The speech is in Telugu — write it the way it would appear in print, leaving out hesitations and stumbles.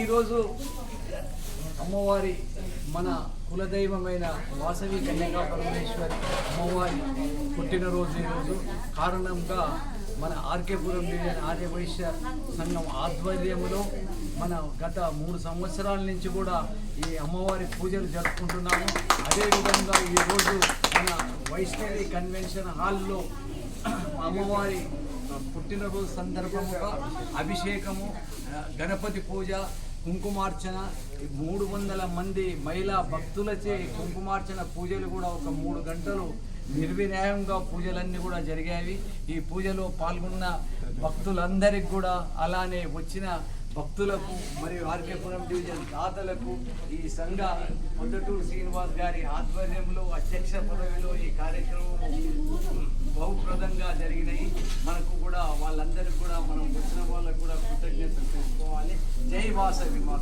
ఈరోజు అమ్మవారి మన కులదైవమైన వాసవి కన్యకా పరమేశ్వరి అమ్మవారి పుట్టినరోజు ఈరోజు కారణంగా మన ఆర్కేపురం డివిజన్ ఆర్యవైశ్య సంఘం ఆధ్వర్యంలో మన గత 3 సంవత్సరాల నుంచి కూడా ఈ అమ్మవారి పూజలు జరుపుకుంటున్నాము. అదేవిధంగా ఈరోజు మన వైష్ణవి కన్వెన్షన్ హాల్లో అమ్మవారి పుట్టినరోజు సందర్భంగా అభిషేకము, గణపతి పూజ, కుంకుమార్చన 300 మంది మహిళా భక్తులచే కుంకుమార్చన పూజలు కూడా ఒక 3 గంటలు నిర్విరామంగా పూజలన్నీ కూడా జరిగాయి. ఈ పూజలో పాల్గొన్న భక్తులందరికీ కూడా అలానే వచ్చిన భక్తులకు మరియు ఆర్కేపురం డివిజన్ దాతలకు ఈ సంఘ పొద్దటూరు శ్రీనివాస్ గారి ఆధ్వర్యంలో అధ్యక్ష పదవిలో ఈ కార్యక్రమం బహుప్రదంగా జరిగినాయి. మనకు కూడా వాళ్ళందరికీ కూడా మనం వచ్చిన వాళ్ళకు కూడా కృతజ్ఞతలు తెలుసుకోవాలి. జై వాసవి మాత.